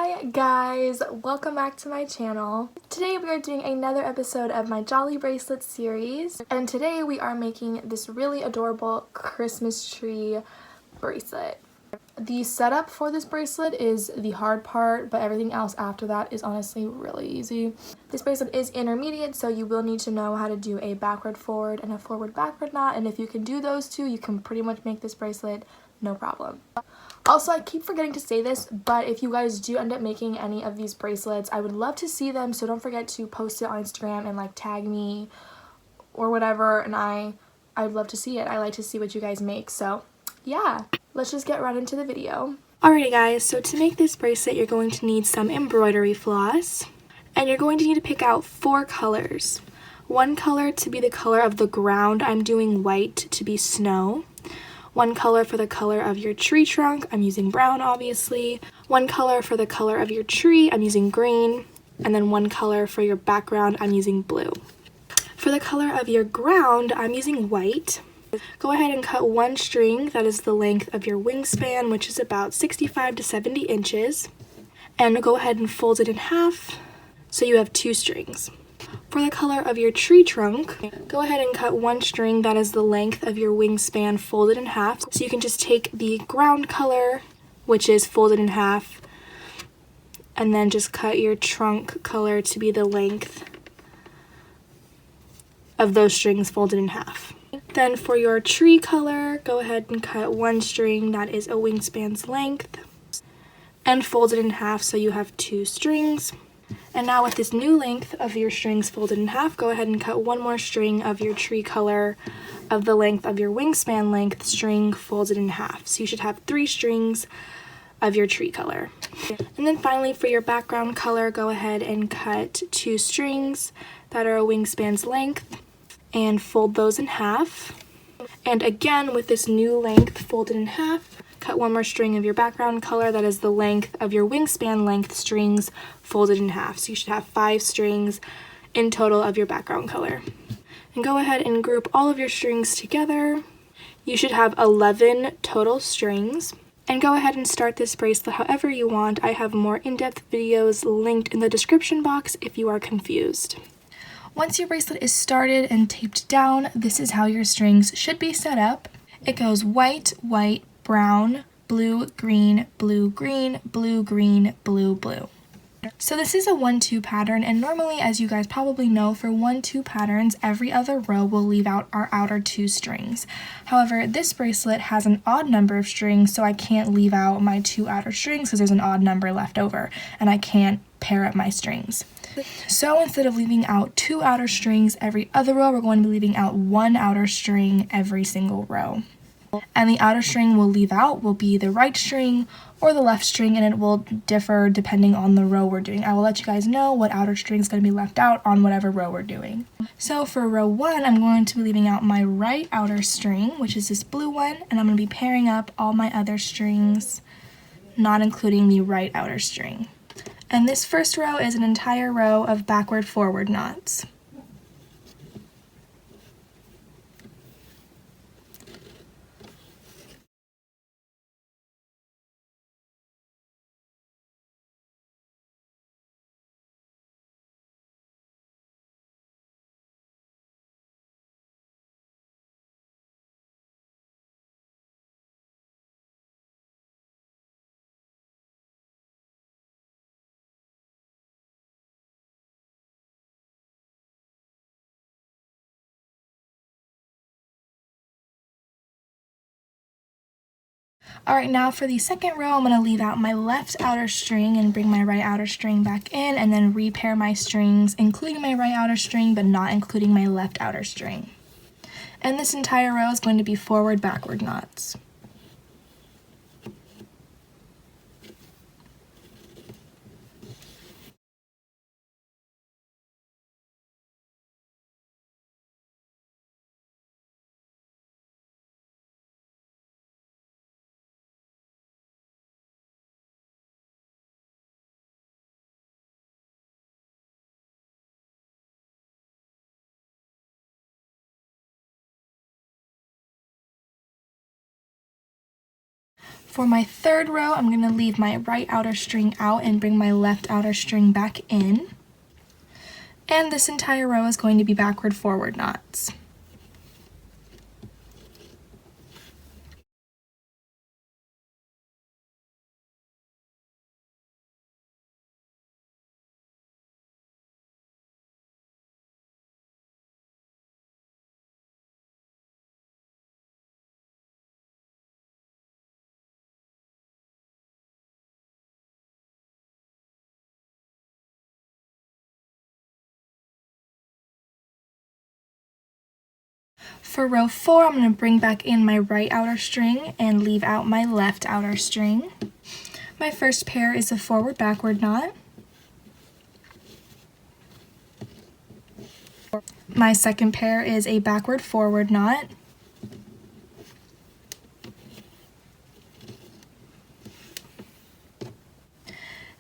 Hi guys, welcome back to my channel. Today we are doing another episode of my Jolly Bracelet series, and today we are making this really adorable Christmas tree bracelet. The setup for this bracelet is the hard part, but everything else after that is honestly really easy. This bracelet is intermediate, so you will need to know how to do a backward forward and a forward backward knot, and if you can do those two, you can pretty much make this bracelet no problem. Also, I keep forgetting to say this, but if you guys do end up making any of these bracelets, I would love to see them, so don't forget to post it on Instagram and like tag me or whatever, and I'd love to see it. I like to see what you guys make, so yeah, let's just get right into the video. Alrighty guys, so to make this bracelet, you're going to need some embroidery floss, and you're going to need to pick out 4 colors. One color to be the color of the ground, I'm doing white to be snow. One color for the color of your tree trunk, I'm using brown obviously. One color for the color of your tree, I'm using green. And then one color for your background, I'm using blue. For the color of your ground, I'm using white. Go ahead and cut 1 string that is the length of your wingspan, which is about 65 to 70 inches. And go ahead and fold it in half so you have 2 strings. For the color of your tree trunk, go ahead and cut 1 string that is the length of your wingspan folded in half. So you can just take the ground color, which is folded in half, and then just cut your trunk color to be the length of those strings folded in half. Then for your tree color, go ahead and cut 1 string that is a wingspan's length and fold it in half so you have 2 strings. And now with this new length of your strings folded in half, go ahead and cut 1 more string of your tree color of the length of your wingspan length string folded in half. So you should have 3 strings of your tree color. And then finally for your background color, go ahead and cut 2 strings that are a wingspan's length and fold those in half. And again, with this new length folded in half, cut 1 more string of your background color that is the length of your wingspan length strings folded in half. So you should have 5 strings in total of your background color. And go ahead and group all of your strings together. You should have 11 total strings. And go ahead and start this bracelet however you want. I have more in-depth videos linked in the description box if you are confused. Once your bracelet is started and taped down, this is how your strings should be set up. It goes white, white, brown, blue, green, blue, green, blue, green, blue, blue. So this is a 1-2 pattern, and normally, as you guys probably know, for 1-2 patterns, every other row will leave out our outer 2 strings. However, this bracelet has an odd number of strings, so I can't leave out my 2 outer strings because there's an odd number left over, and I can't pair up my strings. So instead of leaving out 2 outer strings every other row, we're going to be leaving out 1 outer string every single row. And the outer string we'll leave out will be the right string or the left string, and it will differ depending on the row we're doing. I will let you guys know what outer string is going to be left out on whatever row we're doing. So for row 1, I'm going to be leaving out my right outer string, which is this blue one, and I'm going to be pairing up all my other strings, not including the right outer string. And this first row is an entire row of backward-forward knots. Alright, now for the second row, I'm going to leave out my left outer string and bring my right outer string back in, and then repair my strings, including my right outer string, but not including my left outer string. And this entire row is going to be forward-backward knots. For my third row, I'm going to leave my right outer string out and bring my left outer string back in. And this entire row is going to be backward forward knots. For row 4, I'm going to bring back in my right outer string and leave out my left outer string. My first pair is a forward backward knot. My second pair is a backward forward knot.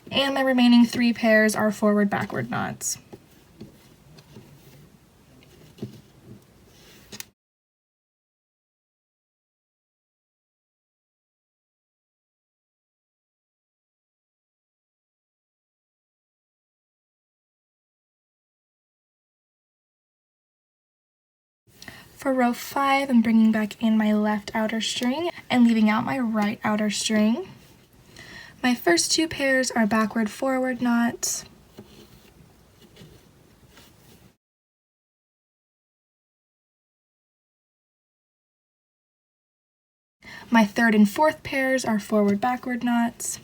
And my remaining 3 pairs are forward backward knots. For row 5, I'm bringing back in my left outer string and leaving out my right outer string. My first 2 pairs are backward forward knots. My third and fourth pairs are forward backward knots.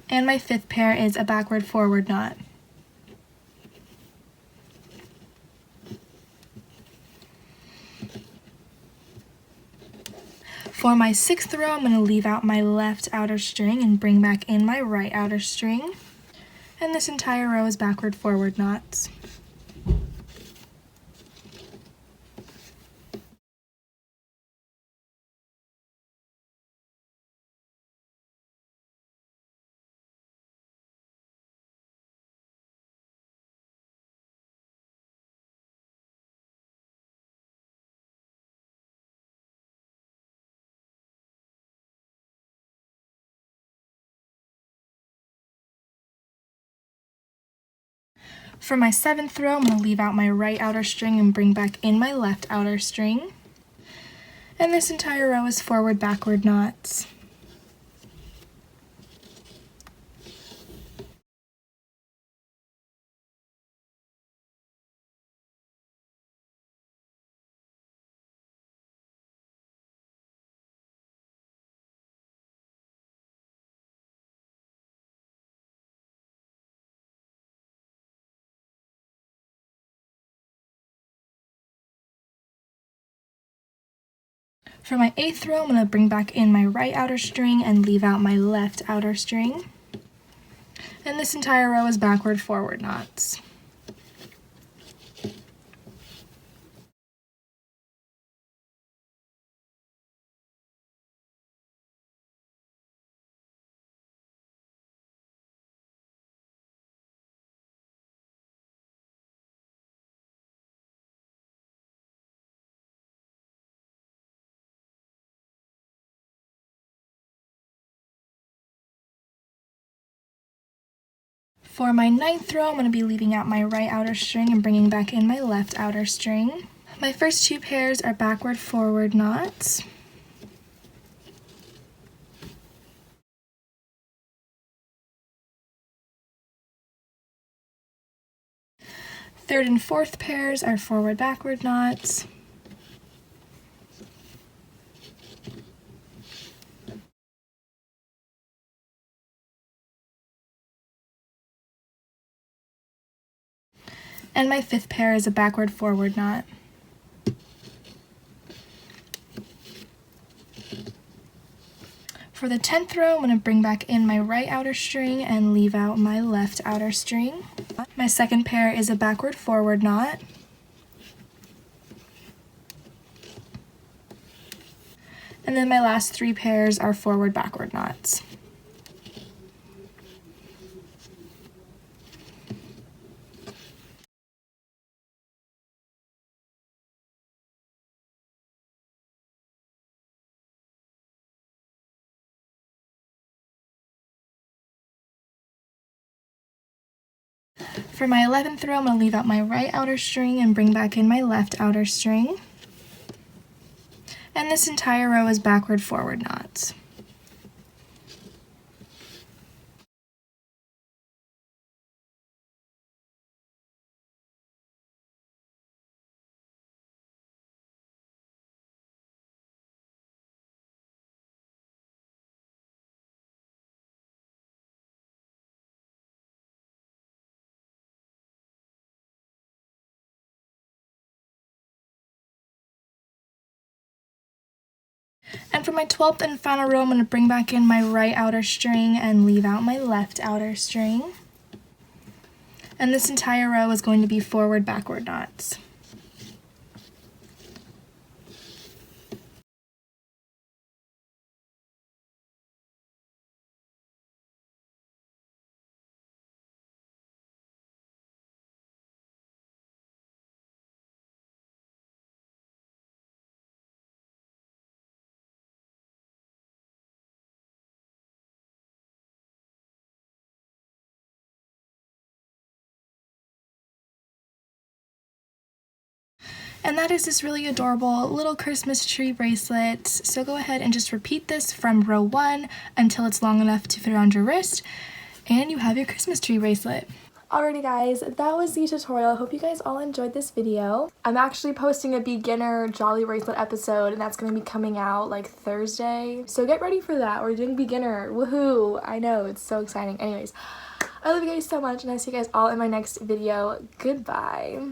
And my fifth pair is a backward forward knot. For my 6th row, I'm going to leave out my left outer string and bring back in my right outer string. And this entire row is backward forward knots. For my 7th row, I'm going to leave out my right outer string and bring back in my left outer string. And this entire row is forward backward knots. For my 8th row, I'm going to bring back in my right outer string and leave out my left outer string. And this entire row is backward forward knots. For my 9th row, I'm going to be leaving out my right outer string and bringing back in my left outer string. My first 2 pairs are backward forward knots. Third and fourth pairs are forward backward knots. And my 5th pair is a backward forward knot. For the 10th row, I'm going to bring back in my right outer string and leave out my left outer string. My second pair is a backward forward knot. And then my last 3 pairs are forward backward knots. For my 11th row, I'm going to leave out my right outer string and bring back in my left outer string. And this entire row is backward forward knots. And for my 12th and final row, I'm going to bring back in my right outer string and leave out my left outer string. And this entire row is going to be forward backward knots. And that is this really adorable little Christmas tree bracelet. So go ahead and just repeat this from row 1 until it's long enough to fit around your wrist, and you have your Christmas tree bracelet. Alrighty guys, that was the tutorial. I hope you guys all enjoyed this video. I'm actually posting a beginner jolly bracelet episode, and that's going to be coming out like Thursday. So get ready for that. We're doing beginner. Woohoo! I know, it's so exciting. Anyways, I love you guys so much, and I'll see you guys all in my next video. Goodbye.